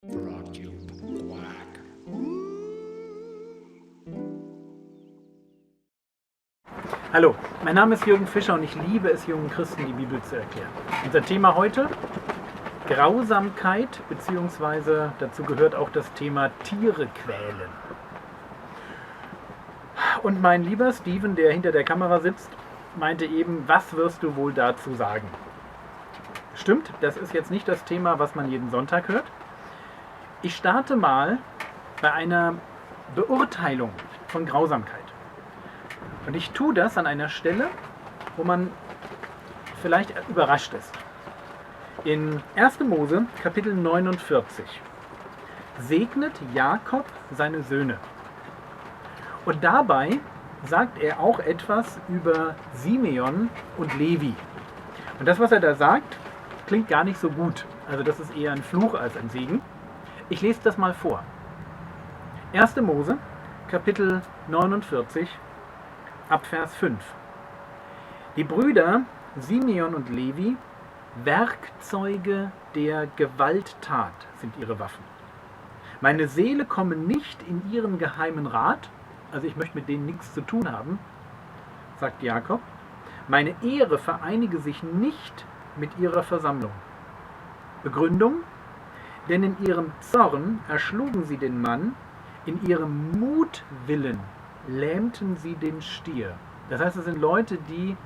Brought you quack. Hallo, mein Name ist Jürgen Fischer und ich liebe es, jungen Christen die Bibel zu erklären. Unser Thema heute: Grausamkeit, beziehungsweise dazu gehört auch das Thema Tiere quälen. Und mein lieber Steven, der hinter der Kamera sitzt, meinte eben, was wirst du wohl dazu sagen? Stimmt, das ist jetzt nicht das Thema, was man jeden Sonntag hört. Ich starte mal bei einer Beurteilung von Grausamkeit. Und ich tue das an einer Stelle, wo man vielleicht überrascht ist. In 1. Mose, Kapitel 49, segnet Jakob seine Söhne. Und dabei sagt er auch etwas über Simeon und Levi. Und das, was er da sagt, klingt gar nicht so gut. Also das ist eher ein Fluch als ein Segen. Ich lese das mal vor. 1. Mose, Kapitel 49, ab Vers 5. Die Brüder Simeon und Levi, Werkzeuge der Gewalttat sind ihre Waffen. Meine Seele komme nicht in ihren geheimen Rat, also ich möchte mit denen nichts zu tun haben, sagt Jakob. Meine Ehre vereinige sich nicht mit ihrer Versammlung. Begründung: Denn in ihrem Zorn erschlugen sie den Mann, in ihrem Mutwillen lähmten sie den Stier. Das heißt, es sind Leute, die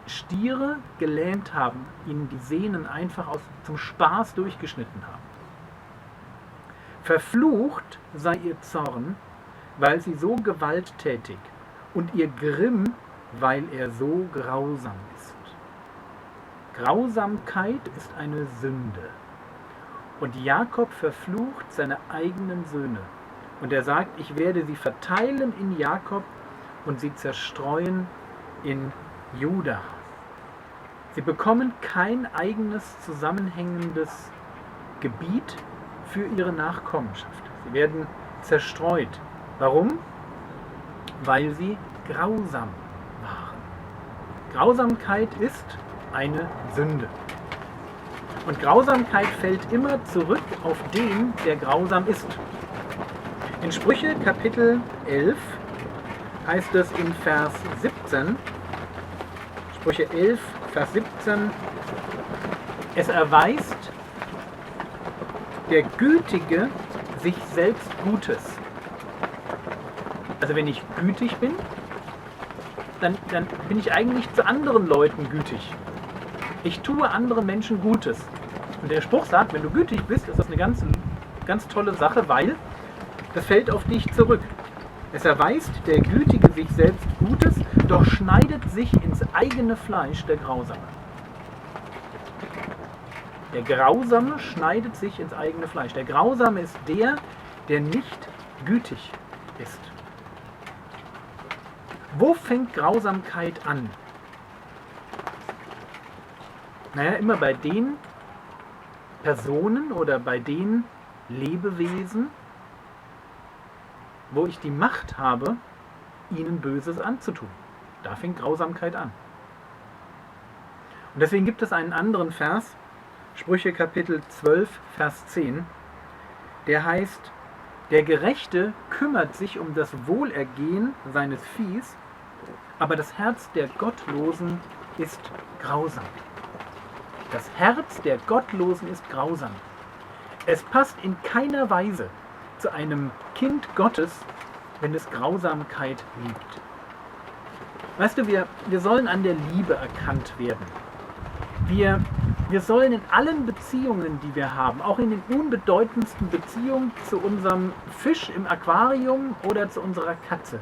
Stiere gelähmt haben, ihnen die Sehnen einfach zum Spaß durchgeschnitten haben. Verflucht sei ihr Zorn, weil sie so gewalttätig, und ihr Grimm, weil er so grausam ist. Grausamkeit ist eine Sünde. Und Jakob verflucht seine eigenen Söhne. Und er sagt, ich werde sie verteilen in Jakob und sie zerstreuen in Juda. Sie bekommen kein eigenes zusammenhängendes Gebiet für ihre Nachkommenschaft. Sie werden zerstreut. Warum? Weil sie grausam waren. Grausamkeit ist eine Sünde. Und Grausamkeit fällt immer zurück auf den, der grausam ist. In Sprüche Kapitel 11 heißt es in Vers 17, Sprüche 11, Vers 17, es erweist der Gütige sich selbst Gutes. Also wenn ich gütig bin, dann bin ich eigentlich zu anderen Leuten gütig. Ich tue anderen Menschen Gutes. Und der Spruch sagt, wenn du gütig bist, ist das eine ganz tolle Sache, weil das fällt auf dich zurück. Es erweist der Gütige sich selbst Gutes, doch schneidet sich ins eigene Fleisch der Grausame. Der Grausame schneidet sich ins eigene Fleisch. Der Grausame ist der nicht gütig ist. Wo fängt Grausamkeit an? Naja, immer bei den Personen oder bei den Lebewesen, wo ich die Macht habe, ihnen Böses anzutun. Da fängt Grausamkeit an. Und deswegen gibt es einen anderen Vers, Sprüche Kapitel 12, Vers 10, der heißt, der Gerechte kümmert sich um das Wohlergehen seines Viehs, aber das Herz der Gottlosen ist grausam. Das Herz der Gottlosen ist grausam. Es passt in keiner Weise zu einem Kind Gottes, wenn es Grausamkeit liebt. Weißt du, wir sollen an der Liebe erkannt werden. Wir sollen in allen Beziehungen, die wir haben, auch in den unbedeutendsten Beziehungen zu unserem Fisch im Aquarium oder zu unserer Katze,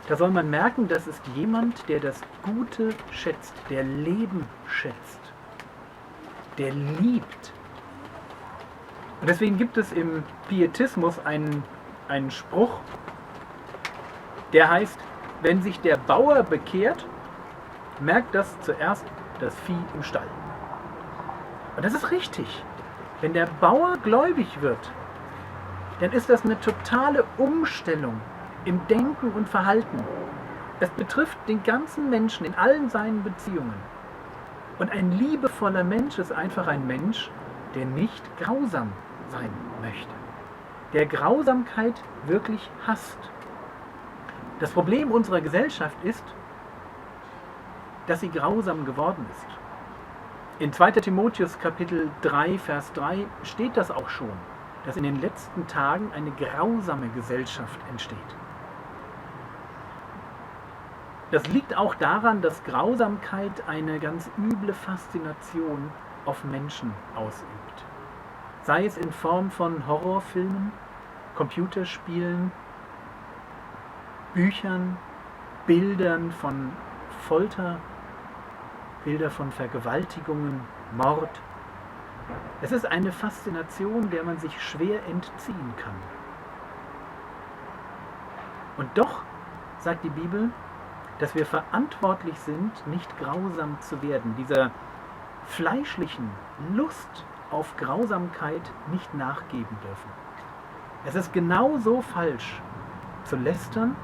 da soll man merken, das ist jemand, der das Gute schätzt, der Leben schätzt, der liebt. Und deswegen gibt es im Pietismus einen Spruch, der heißt, wenn sich der Bauer bekehrt, merkt das zuerst das Vieh im Stall. Und das ist richtig. Wenn der Bauer gläubig wird, dann ist das eine totale Umstellung im Denken und Verhalten. Es betrifft den ganzen Menschen in allen seinen Beziehungen. Und ein liebevoller Mensch ist einfach ein Mensch, der nicht grausam sein möchte, der Grausamkeit wirklich hasst. Das Problem unserer Gesellschaft ist, dass sie grausam geworden ist. In 2. Timotheus Kapitel 3, Vers 3 steht das auch schon, dass in den letzten Tagen eine grausame Gesellschaft entsteht. Das liegt auch daran, dass Grausamkeit eine ganz üble Faszination auf Menschen ausübt. Sei es in Form von Horrorfilmen, Computerspielen, Büchern, Bildern von Folter, Bilder von Vergewaltigungen, Mord. Es ist eine Faszination, der man sich schwer entziehen kann. Und doch sagt die Bibel, dass wir verantwortlich sind, nicht grausam zu werden, dieser fleischlichen Lust auf Grausamkeit nicht nachgeben dürfen. Es ist genauso falsch, zu lästern,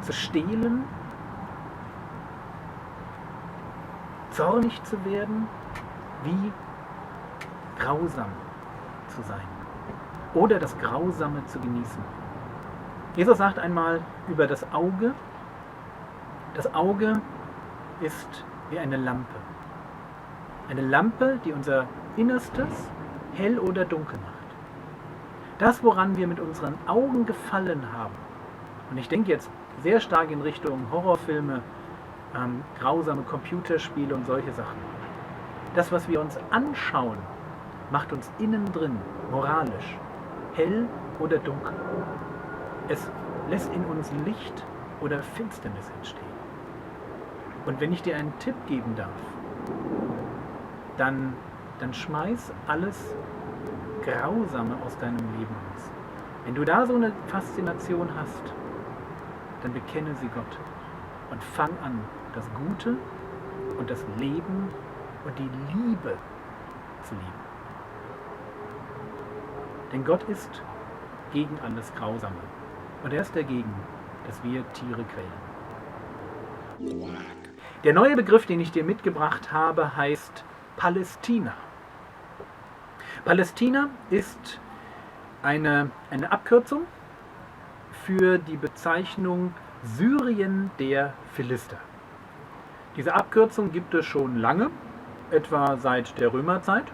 zu stehlen, zornig zu werden, wie grausam zu sein oder das Grausame zu genießen. Jesus sagt einmal über das Auge ist wie eine Lampe. Eine Lampe, die unser Innerstes hell oder dunkel macht. Das, woran wir mit unseren Augen gefallen haben, und ich denke jetzt sehr stark in Richtung Horrorfilme, grausame Computerspiele und solche Sachen. Das, was wir uns anschauen, macht uns innen drin moralisch hell oder dunkel. Es lässt in uns Licht oder Finsternis entstehen. Und wenn ich dir einen Tipp geben darf, dann schmeiß alles Grausame aus deinem Leben raus. Wenn du da so eine Faszination hast, dann bekenne sie Gott und fang an, das Gute und das Leben und die Liebe zu lieben. Denn Gott ist gegen alles Grausame. Und er ist dagegen, dass wir Tiere quälen. Quack. Der neue Begriff, den ich dir mitgebracht habe, heißt Palästina. Palästina ist eine Abkürzung für die Bezeichnung Syrien der Philister. Diese Abkürzung gibt es schon lange, etwa seit der Römerzeit.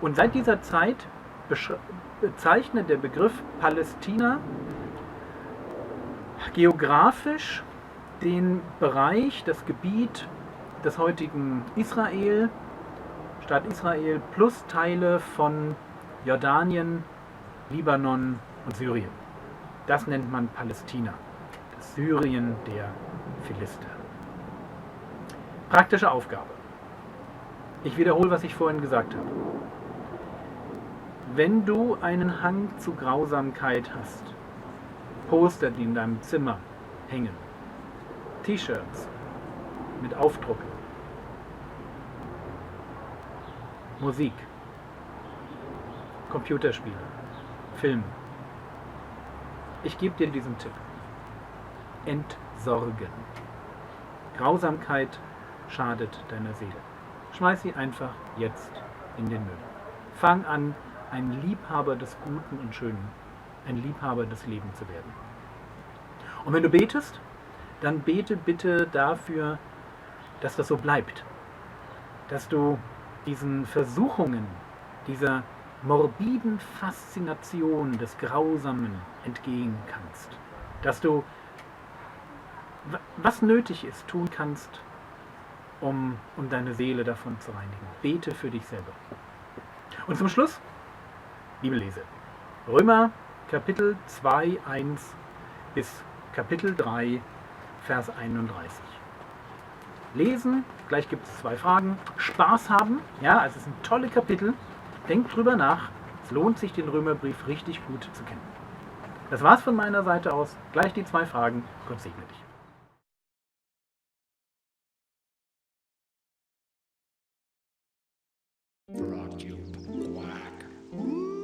Und seit dieser Zeit bezeichnet der Begriff Palästina geografisch den Bereich, das Gebiet des heutigen Israel, Staat Israel plus Teile von Jordanien, Libanon und Syrien. Das nennt man Palästina, das Syrien der Philister. Praktische Aufgabe. Ich wiederhole, was ich vorhin gesagt habe. Wenn du einen Hang zu Grausamkeit hast, Poster, die in deinem Zimmer hängen, T-Shirts mit Aufdrucken, Musik, Computerspiele, Film. Ich gebe dir diesen Tipp. Entsorgen. Grausamkeit schadet deiner Seele. Schmeiß sie einfach jetzt in den Müll. Fang an, ein Liebhaber des Guten und Schönen, ein Liebhaber des Lebens zu werden. Und wenn du betest, dann bete bitte dafür, dass das so bleibt. Dass du diesen Versuchungen, dieser morbiden Faszination des Grausamen entgehen kannst. Dass du, was nötig ist, tun kannst, um deine Seele davon zu reinigen. Bete für dich selber. Und zum Schluss, Bibellese. Römer Kapitel 2, 1 bis Kapitel 3, Vers 31. Lesen, gleich gibt es 2 Fragen. Spaß haben, ja, es ist ein tolles Kapitel. Denk drüber nach. Es lohnt sich, den Römerbrief richtig gut zu kennen. Das war's von meiner Seite aus. Gleich die 2 Fragen. Gott segne dich. Brought you quack.